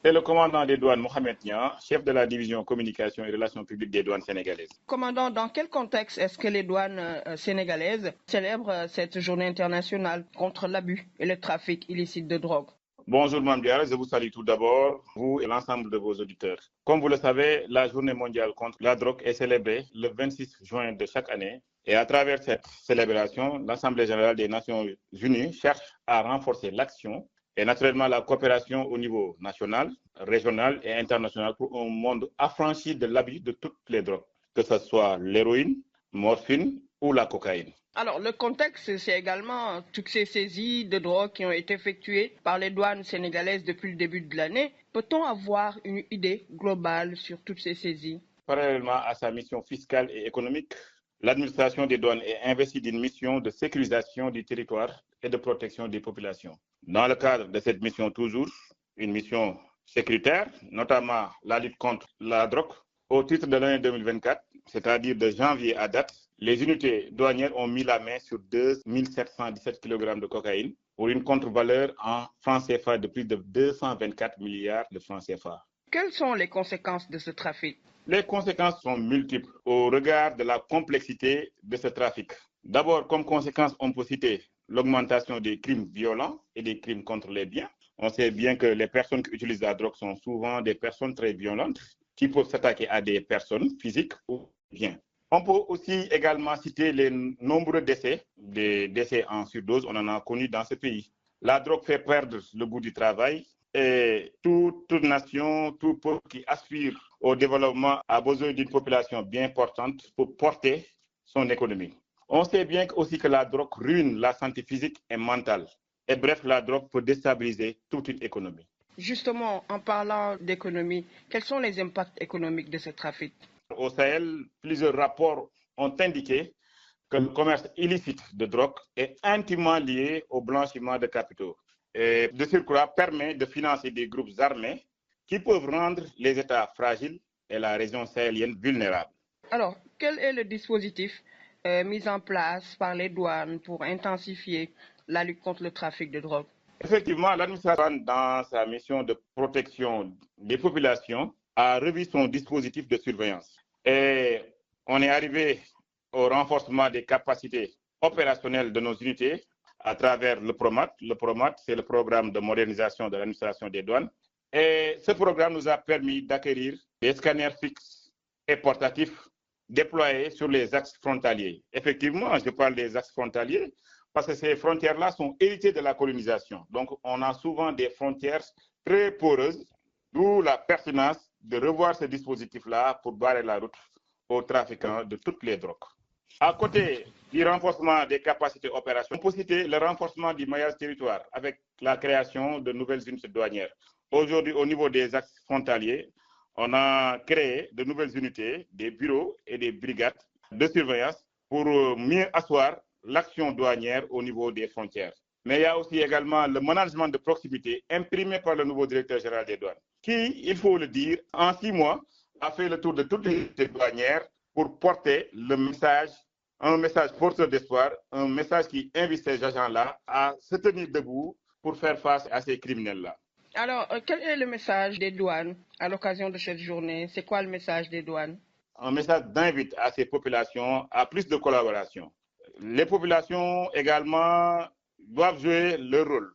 C'est le commandant des douanes Mohamed Niang, chef de la division communication et relations publiques des douanes sénégalaises. Commandant, dans quel contexte est-ce que les douanes sénégalaises célèbrent cette journée internationale contre l'abus et le trafic illicite de drogue? Bonjour Mme Diarra, je vous salue tout d'abord, vous et l'ensemble de vos auditeurs. Comme vous le savez, la journée mondiale contre la drogue est célébrée le 26 juin de chaque année. Et à travers cette célébration, l'Assemblée générale des Nations unies cherche à renforcer l'action et naturellement la coopération au niveau national, régional et international pour un monde affranchi de l'abus de toutes les drogues, que ce soit l'héroïne, morphine ou la cocaïne. Alors, le contexte, c'est également toutes ces saisies de drogue qui ont été effectuées par les douanes sénégalaises depuis le début de l'année. Peut-on avoir une idée globale sur toutes ces saisies? Parallèlement à sa mission fiscale et économique, l'administration des douanes est investie d'une mission de sécurisation du territoire et de protection des populations. Dans le cadre de cette mission toujours, une mission sécuritaire, notamment la lutte contre la drogue, au titre de l'année 2024, c'est-à-dire de janvier à date, les unités douanières ont mis la main sur 2717 kg de cocaïne pour une contre-valeur en francs CFA de plus de 224 milliards de francs CFA. Quelles sont les conséquences de ce trafic? Les conséquences sont multiples au regard de la complexité de ce trafic. D'abord, comme conséquence, on peut citer l'augmentation des crimes violents et des crimes contre les biens. On sait bien que les personnes qui utilisent la drogue sont souvent des personnes très violentes qui peuvent s'attaquer à des personnes physiques ou biens. On peut aussi également citer les nombreux décès, des décès en surdose, on en a connu dans ce pays. La drogue fait perdre le goût du travail et toute nation, tout peuple qui aspire au développement a besoin d'une population bien portante pour porter son économie. On sait bien aussi que la drogue ruine la santé physique et mentale. Et bref, la drogue peut déstabiliser toute une économie. Justement, en parlant d'économie, quels sont les impacts économiques de ce trafic? Au Sahel, plusieurs rapports ont indiqué que le commerce illicite de drogue est intimement lié au blanchiment de capitaux. Et de surcroît, permet de financer des groupes armés qui peuvent rendre les États fragiles et la région sahélienne vulnérable. Alors, quel est le dispositif mis en place par les douanes pour intensifier la lutte contre le trafic de drogue? Effectivement, l'administration, dans sa mission de protection des populations, a revu son dispositif de surveillance. Et on est arrivé au renforcement des capacités opérationnelles de nos unités à travers le PROMAT. Le PROMAT, c'est le programme de modernisation de l'administration des douanes. Et ce programme nous a permis d'acquérir des scanners fixes et portatifs déployés sur les axes frontaliers. Effectivement, je parle des axes frontaliers parce que ces frontières-là sont héritées de la colonisation. Donc, on a souvent des frontières très poreuses, d'où la pertinence de revoir ce dispositif-là pour barrer la route aux trafiquants de toutes les drogues. À côté du renforcement des capacités opérationnelles, on peut citer le renforcement du maillage territoire avec la création de nouvelles unités douanières. Aujourd'hui, au niveau des axes frontaliers, on a créé de nouvelles unités, des bureaux et des brigades de surveillance pour mieux asseoir l'action douanière au niveau des frontières. Mais il y a aussi également le management de proximité imprimé par le nouveau directeur général des douanes, qui, il faut le dire, en 6 mois, a fait le tour de toutes les unités douanières pour porter le message, un message porteur d'espoir, un message qui invite ces agents-là à se tenir debout pour faire face à ces criminels-là. Alors, quel est le message des douanes à l'occasion de cette journée? C'est quoi le message des douanes? Un message d'invite à ces populations à plus de collaboration. Les populations également doivent jouer leur rôle.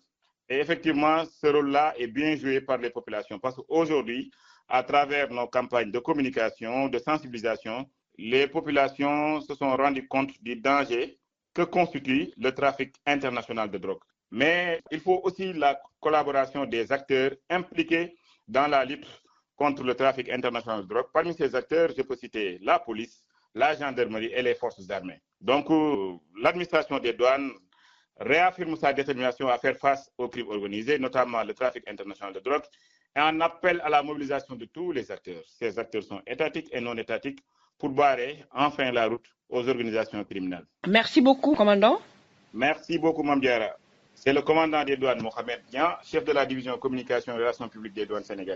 Et effectivement, ce rôle-là est bien joué par les populations parce qu'aujourd'hui, à travers nos campagnes de communication, de sensibilisation, les populations se sont rendues compte du danger que constitue le trafic international de drogue. Mais il faut aussi la collaboration des acteurs impliqués dans la lutte contre le trafic international de drogue. Parmi ces acteurs, je peux citer la police, la gendarmerie et les forces armées. Donc, l'administration des douanes réaffirme sa détermination à faire face aux crimes organisés, notamment le trafic international de drogue, et en appelle à la mobilisation de tous les acteurs. Ces acteurs sont étatiques et non étatiques pour barrer enfin la route aux organisations criminelles. Merci beaucoup, commandant. Merci beaucoup, Mme Diarra. C'est le commandant des douanes, Mohamed Niang, chef de la division communication et relations publiques des douanes sénégalaises.